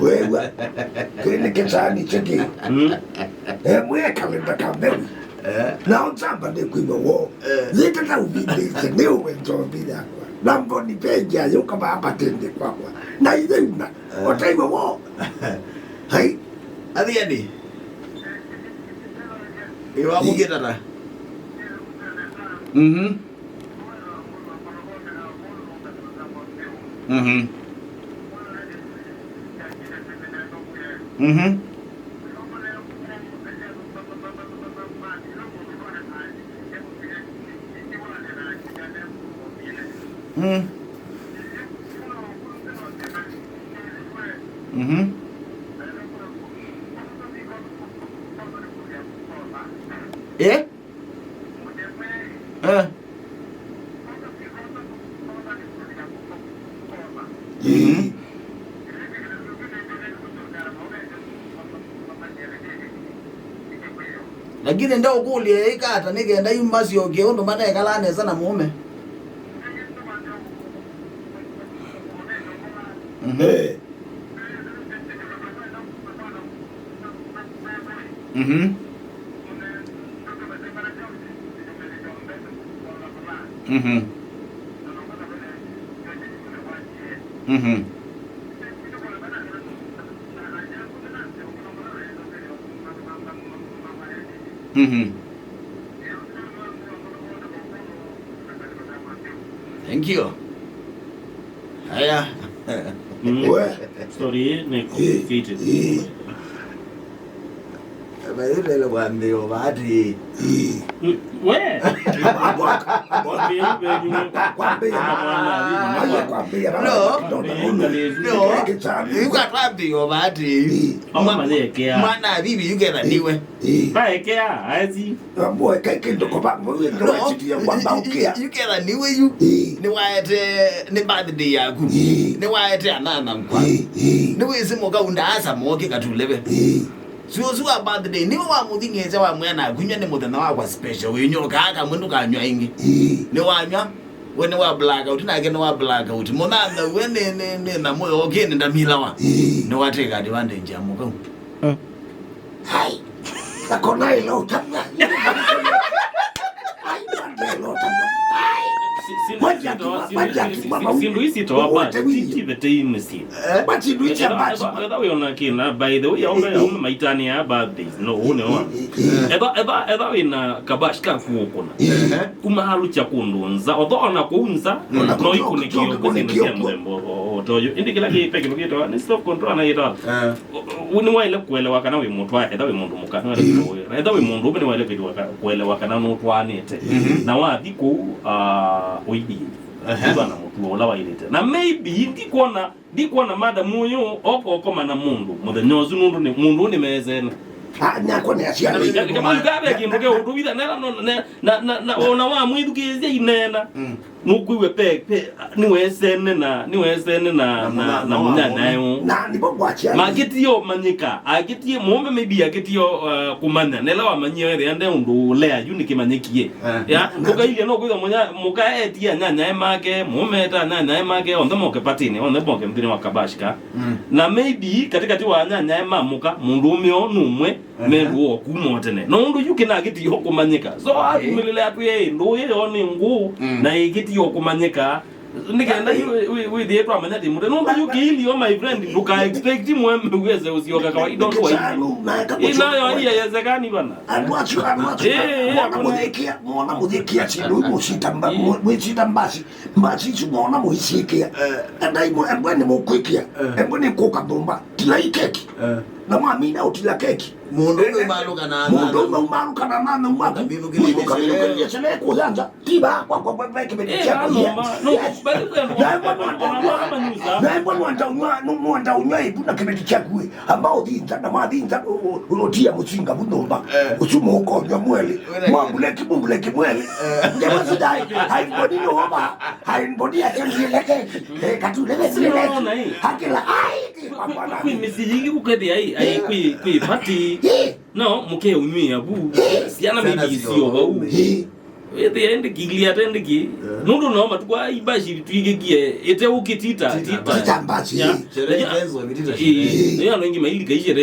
wewe kile kitani cheki mweka wenda kamera na onzamba ndikuiwa wo zitata ubindise ni uwenzobila nambo ni penja yuka baba tende kwakwa na idhuna otaiwa wo hai adhiani iwa mugetata mhm mhm mhm mhm mhm eh lakini ndio kulie ikata nigenda imasi yoke ndo maana ikalane sana mume mhm mhm mhm mhm mhm thank you haya story ni complicated baile lo bambio bati we you got bambio bati mwana bibi you get niwe baekea azi boy kendo ko ba mo ndo chitia kwa baukia you get niwe you ni waete ni birthday yaku ni waete anana mkwa ni wese moka undasa moke katulebe Suwa birthday niwe wa muthingeje wa mwana kunya ni muthana wa kwa special winyoka aka mundu kanywa ingi ni wanywa wene wa black out na gene wa black out monanda wene ne na moyo ogene ndamila wa ni wateka advantage ya muka hai akona ilo tamna hai bandelo tamna by the way maitani ya birthdays no one eba wina kabashka kuokona kumahalu cha kundunza odona kuunza no ikunikio kusindia mlembo otoyo indikila kipeke nokito ni self control na ira uni waile kuelewa kana we muntu wa eda we muntu mukana eda we muntu ubene waile kuelewa kana no twanete na wathi ku oidi bana mutu ola wailete na maybe ndikuona mada muyo okoma na mundu muthenyozu mundu ni mezena nyako ne asia kama gabe kindoke udubida na ona wa mwidukizia inena nukuiwe pe niwesene na munyana yo na nibogwacha magitio manyika agitie mume maybe agitio kumanya nela wa manyere yande undu lea uniki manyikie ya ukaile no kuiza muka etia nyanya emake mume ta nyanya emake onde moke patini onde moke mdini wakabashika na maybe katikati wa nyanya emamuka mundu umyo numwe mendu okumotene no undu yuke na agitio kumanyika so atumilele atuye ndo ye oni ngu na igitio kumanyika nigenda we the etwa manyati mude no you kill your my friend duka expect mwembe uweze usioka kawaida ndo inayo yezekani bana anwachu mwana muthekia chino mushitamba mwitambasi mbasi chumona muhisikia andai mbone mukwikia mbone koka bomba tila ikeki na mwamina utila keki mundu umaruka na umaka bibu kile chele kuanza tiba kwa beke betia mwanda unywa ibuna kibeti chakwe ambao dinza na madinza ulotia musinga bunomba usumo ukonyo mwele mwambuleki mwele ngema sidai haibodi noba haibodi akeleke katulele hakila ai misiji ukedi ai kui party no muke unywi abu siana bibi sio bau wewe ende kiglia tende ki nundu no matukwa ibashi twigekie ete ukitita tita mbasi sherehe hizo vitita ya no ingi maili kaishe